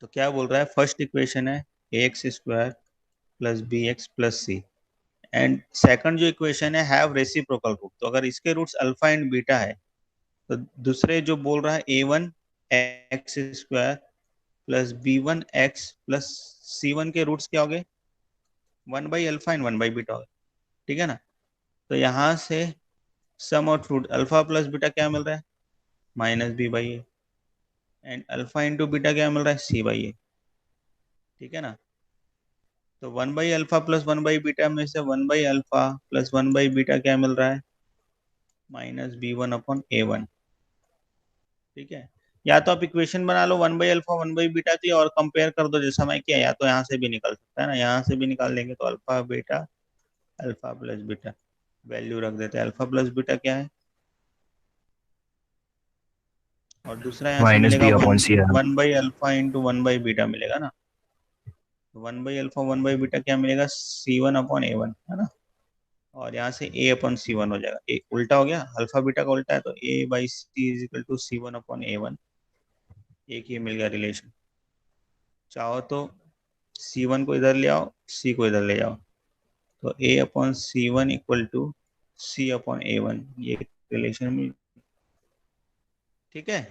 तो क्या बोल रहा है, फर्स्ट इक्वेशन है A X square plus B X plus C, and second जो इक्वेशन है हैव रेसिप्रोकल रूट, तो अगर इसके रूट्स अल्फा एंड बीटा है, तो दूसरे जो बोल रहा है A one X square plus B one X plus C one के रूट्स क्या हो गए, one by alpha and one by beta हो गए। ठीक है ना, तो यहाँ से sum of root alpha plus beta क्या मिल रहा है, minus B by A, and alpha into beta क्या मिल रहा है, सी बाई ए। ठीक है ना, तो one by alpha plus one by beta में से one by alpha plus one by beta क्या मिल रहा है, minus B one upon A one. ठीक है, या तो आप इक्वेशन बना लो one by alpha one by beta के लिए और कंपेयर कर दो जैसा मैं किया, या तो यहाँ से भी निकल सकता है ना, यहाँ से भी निकाल लेंगे, तो alpha beta alpha plus beta, value रख देते हैं, अल्फा प्लस बीटा क्या है, और दूसरा यहाँ से माइनस मिलेगा बी अपॉन सी है। One by alpha into one by beta मिलेगा ना, one by alpha one by beta क्या मिलेगा, सी वन अपॉन ए वन, है ना, और यहाँ से a अपन c1 हो जाएगा, ए उल्टा हो गया, अल्फा बीटा का उल्टा है, तो a by C is equal to c1 upon a1, एक ही मिल गया रिलेशन। चाहो तो c1 को इधर ले आओ, c को इधर ले जाओ, तो a upon c1 equal to c upon a1, ये रिलेशन मिल, ठीक है।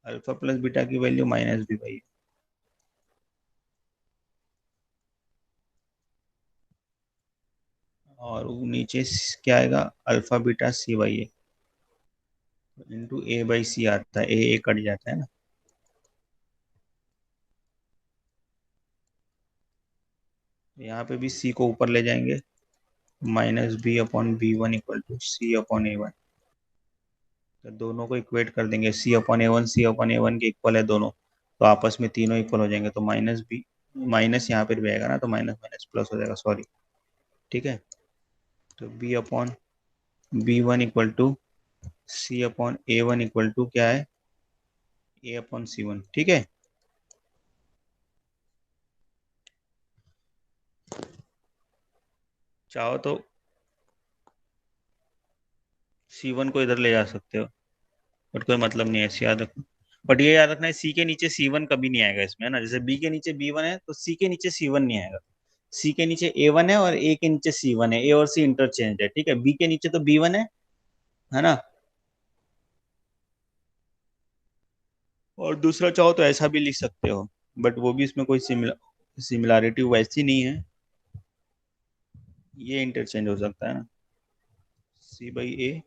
अल्फा प्लस बीटा की वैल्यू माइनस बी बाई, और नीचे क्या आएगा, alpha beta C by A into A by C आता है, ए कट जाता है ना, यहाँ पे भी सी को ऊपर ले जाएंगे, minus B upon B one equal to C upon A one, तो दोनों को इक्वेट कर देंगे, सी अपॉन ए वन के इक्वल है दोनों, तो आपस में तीनों इक्वल हो जाएंगे, तो माइनस बी, माइनस यहाँ पर भी आएगा ना, तो माइनस माइनस प्लस हो जाएगा, सॉरी, ठीक है। तो B upon B one equal to C upon A one equal to क्या है, ए अपॉन सी वन, ठीक है। चाहो तो C1 को इधर ले जा सकते हो, बट कोई मतलब नहीं है, ऐसे याद रखो। बट ये याद रखना है, C के नीचे C1 कभी नहीं आएगा इसमें, है ना, जैसे B के नीचे B1 है तो C के नीचे C1 नहीं आएगा, C के नीचे A1 है और A के नीचे C1 है, A और C इंटरचेंज है, ठीक है। B के नीचे तो B1 है ना, और दूसरा चाहो तो ऐसा भी लिख सकते हो, बट वो भी इसमें कोई सिमिलरिटी वैसी नहीं है, ये इंटरचेंज हो सकता है ना, C बाई ए,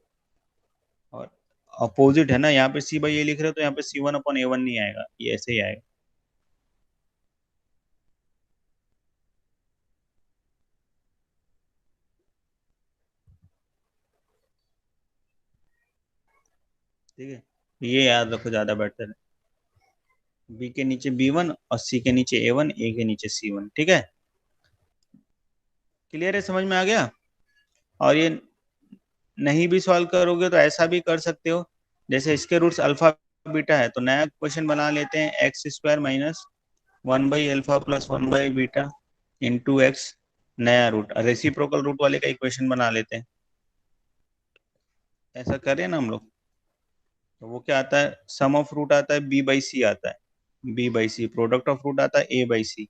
और अपोजिट है ना, यहाँ पे C बाई ए लिख रहे हो तो यहाँ पे C1 अपॉन A1 नहीं आएगा, ये ऐसे ही आएगा, ठीक है। ये याद रखो, ज्यादा बेटर है, बी के नीचे B1 और सी के नीचे A1, ए के नीचे C1, ठीक है। क्लियर है, समझ में आ गया। और ये नहीं भी सॉल्व करोगे तो ऐसा भी कर सकते हो, जैसे इसके रूट्स अल्फा बीटा है, तो नया क्वेश्चन बना लेते हैं, x square minus 1 by alpha plus 1 by beta into x, नया रूट, रेसिप्रोकल रूट वाले का इक्वेशन बना लेते हैं, ऐसा करें ना हम लोग। तो वो क्या आता है, सम ऑफ रूट आता है बी बाई सी आता है, B by C, product of root आता है ए बाई सी,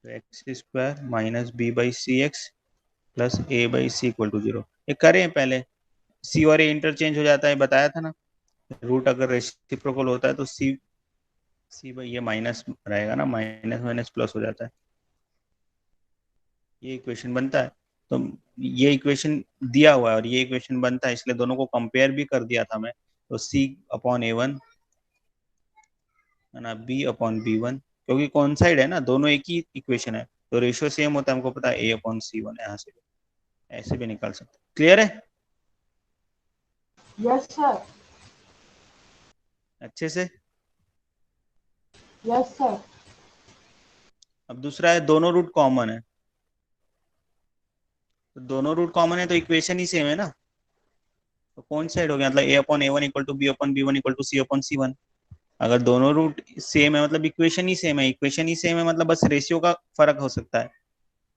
तो X square minus B by C X plus A by C equal to 0, ये करें पहले, सी और ए इंटरचेंज हो जाता है, बताया था ना, रूट अगर रेसिप्रोकल होता है तो सी सी बाई ये माइनस रहेगा ना, माइनस माइनस प्लस हो जाता है, ये इक्वेशन बनता है। तो ये इक्वेशन दिया हुआ है और ये इक्वेशन बनता है, इसलिए दोनों को कंपेयर भी कर दिया था मैं, तो सी अपॉन ए वन है ना, बी अपॉन बी वन, क्योंकि कौन साइड है ना, दोनों एक ही इक्वेशन है, तो रेशियो सेम होता है, हमको पता है ए अपॉन सी वन, यहाँ से ऐसे भी निकाल सकते, क्लियर है यस सर। अच्छे से। Yes sir. अब दूसरा है, दोनों रूट कॉमन है, तो दोनों रूट कॉमन है तो इक्वेशन ही सेम है ना, तो कौन साइड हो गया, मतलब A upon A one equal to B upon B one equal to C upon C one, अगर दोनों रूट सेम है मतलब इक्वेशन ही सेम है, इक्वेशन ही सेम है मतलब बस रेशियो का फर्क हो सकता है,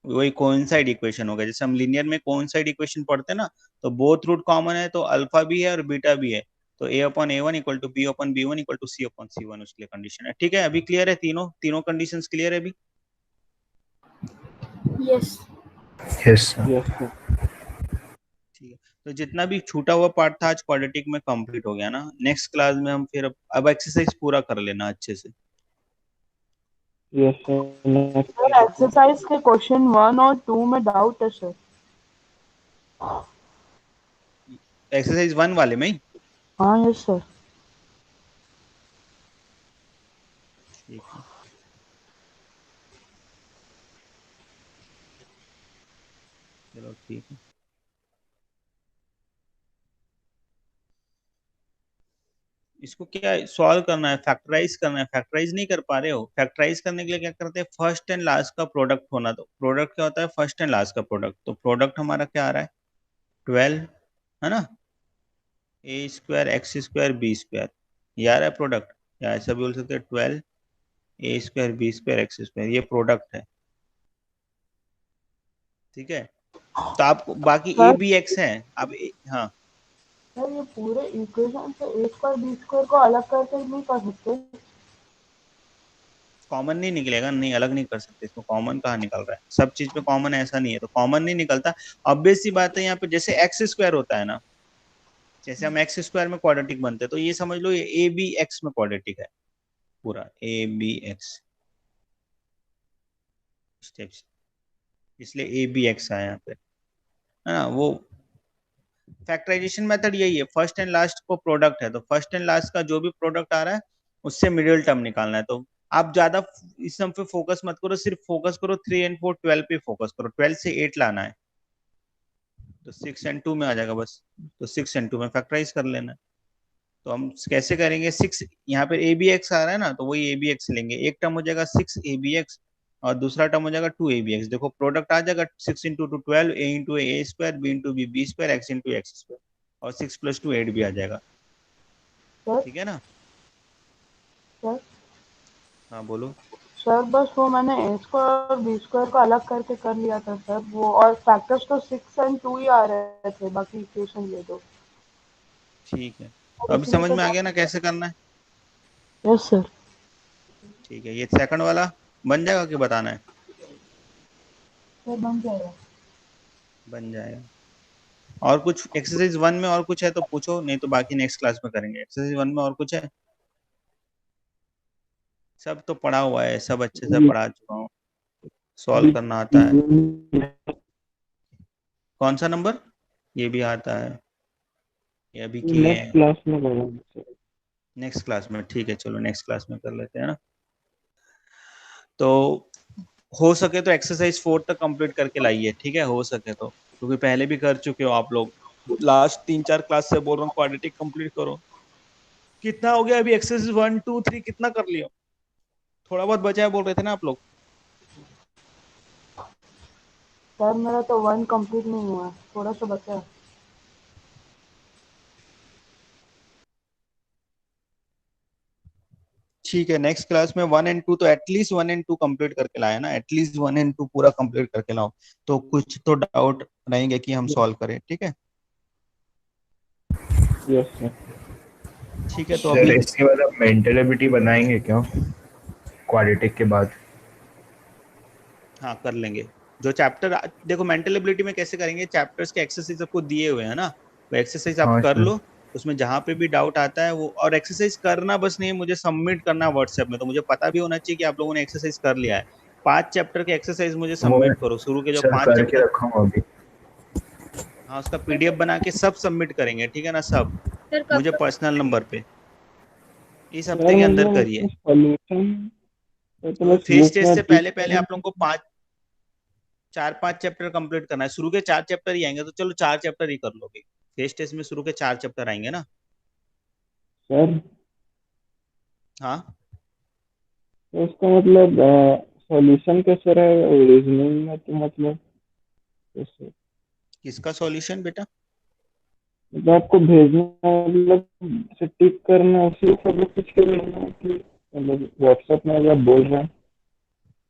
वही कोइंसाइड इक्वेशन हो गया, जैसे हम लीनियर में कोइंसाइड इक्वेशन पढ़ते हैं ना, तो बोथ रूट कॉमन है तो अल्फा भी है और बीटा भी है, तो A upon A one equal to B upon B one equal to C upon C one उसके लिए कंडीशन है, ठीक है। अभी क्लियर है, तीनों तीनों कंडीशंस क्लियर है अभी, yes. Yes sir. Yes sir. ठीक है। तो जितना भी छूटा हुआ पार्ट था आज क्वाड्रेटिक में कंप्लीट हो गया ना, नेक्स्ट क्लास में हम फिर अब एक्सरसाइज पूरा कर लेना अच्छे से, yes sir, next sir exercise के क्वेश्चन 1 और 2 में डाउट है सर। एक्सरसाइज 1 वाले में ही, हाँ यस सर। ठीक है, चलो ठीक है। इसको क्या सॉल्व करना है, फैक्टराइज करना है, फैक्टराइज नहीं कर पा रहे हो, फैक्टराइज करने के लिए क्या करते हैं, फर्स्ट एंड लास्ट का प्रोडक्ट होना, तो प्रोडक्ट क्या होता है, फर्स्ट एंड लास्ट का प्रोडक्ट, तो प्रोडक्ट हमारा क्या आ रहा है 12, है ना, A square X square B square, ये आ रहा है प्रोडक्ट, या ऐसा भी बोल सकते हैं 12 A square B square X square, ये प्रोडक्ट है, ठीक है। तो आप बाकी ए सर बी एक्स है, अब हाँ सर ये पूरे इक्वेशन से ए स्क्वायर बी स्क्वायर को अलग करके नहीं कर सकते? कॉमन नहीं निकलेगा, नहीं अलग नहीं कर सकते इसको, कॉमन कहाँ निकल रहा है, सब चीज पे कॉमन ऐसा नहीं है, तो कॉमन नहीं निकलता। ऑब्वियस सी बात है, यहाँ पे जैसे एक्स स्क्वायर होता है ना, जैसे हम एक्स स्क्वायर में क्वाड्रेटिक बनते हैं, तो ये समझ लो ये ए बी एक्स में क्वाड्रेटिक है पूरा, ए बी एक्स स्टेप्स, इसलिए ए बी एक्स आया यहाँ पे, है ना। वो फैक्टराइजेशन मेथड यही है, फर्स्ट एंड लास्ट को प्रोडक्ट है, तो फर्स्ट एंड लास्ट का जो भी प्रोडक्ट आ रहा है उससे मिडिल टर्म निकालना है। तो आप ज्यादा इस सब पे फोकस मत करो, सिर्फ फोकस करो 3 एंड 4 12 पे फोकस करो, 12 से 8 लाना है, तो 6 एंड 2 में आ जाएगा बस, तो 6 एंड 2 में फैक्टराइज कर लेना है। तो हम कैसे करेंगे, 6 यहाँ पे ए बी एक्स आ रहा है ना, तो वही ए बी एक्स लेंगे, एक टर्म हो जाएगा 6 ए बी एक्स और दूसरा टर्म हो जाएगा 2 ए बी एक्स। देखो प्रोडक्ट आ जाएगा 6 into 2 12, A into A square, B into B B square, X into X square, और 6 प्लस 2 8 भी आ जाएगा, सर ठीक है ना। सर हाँ बोलो। सर बस वो मैंने ए स्क्वायर और बी स्क्वायर को अलग करके कर लिया था सर, वो और फैक्टर्स तो 6 एंड 2 ही आ रहे थे, बाकी इक्वेशन ये दो। ठीक है, तो और अभी इसीलिए समझ तो में आ गया ना कैसे करना है। Yes sir. ठीक है, ये सेकंड वाला बन जाएगा कि बताना है। सर बन जाएगा। बन जाएगा। और कुछ एक्सरसाइज 1 में और कुछ है तो पूछो, नहीं तो बाकी नेक्स्ट क्लास में करेंगे। एक्सरसाइज 1 में और कुछ है, सब तो पढ़ा हुआ है, सब अच्छे से पढ़ा चुका हूँ, सॉल्व करना आता है। कौन सा नंबर, ये भी आता है, ये अभी किए नेक्स्ट हैं, क्लास में करेंगे। नेक्स्ट क्लास में, ठीक है चलो नेक्स्ट क्लास में कर लेते हैं ना। तो हो सके तो एक्सरसाइज 4 तक कंप्लीट करके लाइए, ठीक है, हो सके तो, क्योंकि पहले भी कर चुके हो आप लोग, लास्ट 3 4 क्लास से बोल रहा हूँ क्वाड्रेटिक कंप्लीट करो। कितना हो गया अभी, एक्सरसाइज 1 2 3 कितना कर लिया, थोड़ा बहुत बचा है बोल रहे थे ना आप लोग। सर मेरा तो 1 कंप्लीट नहीं हुआ है, थोड़ा सा बचा है। ठीक है, नेक्स्ट क्लास में 1 एंड 2 तो एटलीस्ट 1 एंड 2 कंप्लीट करके लाए ना, एटलीस्ट 1 एंड 2 पूरा कंप्लीट करके लाओ, तो कुछ तो डाउट रहेंगे कि हम सॉल्व करें, ठीक है। Yes sir. ठीक है, तो सर अभी इसके बाद आप मेंटल एबिलिटी बनाएंगे क्या क्वाड्रेटिक के बाद? हाँ कर लेंगे, जो चैप्टर देखो मेंटल एबिलिटी में कैसे करेंगे, चैप्टर्स के एक्सरसाइज आपको दिए हुए हैं ना, वो एक्सरसाइज आप हाँ कर सर। लो, उसमें जहां पे भी डाउट आता है वो, और एक्सरसाइज करना बस नहीं, मुझे सबमिट करना व्हाट्सएप में, तो मुझे पता भी होना चाहिए कि आप लोगों ने एक्सरसाइज कर लिया है। 5 चैप्टर के एक्सरसाइज मुझे वो मैं सबमिट करो, शुरू के जो सर 5 करके चैप्टर, रखा हूँ अभी। हाँ उसका पीडीएफ बना के सब सबमिट करेंगे, ठीक है ना सब, सर कब मुझे तक? पर्सनल नंबर पे इस यार हफ्ते के अंदर मतलब करिए। उसका सॉल्यूशन तो क्योंकि बस फेस बुक टेस्ट में से टिक पहले पहले करें। आप लोगों को 4 5 चैप्टर कंप्लीट करना है, शुरू के 4 चैप्टर ही आएंगे, तो चलो 4 चैप्टर ही कर लोगे, फेस टेस्ट में शुरू के 4 चैप्टर आएंगे ना। सर हाँ तो उसका मतलब सॉल्यूशन कैसे रहेगा रीजनिंग में, तो मतलब कैसे? किसका सॉल्यूशन बेटा, मतलब आपको भेजना है, मतलब से टिक करना है, उसी सब कुछ के लेना है कि मतलब व्हाट्सएप में अगर आप बोल रहे हैं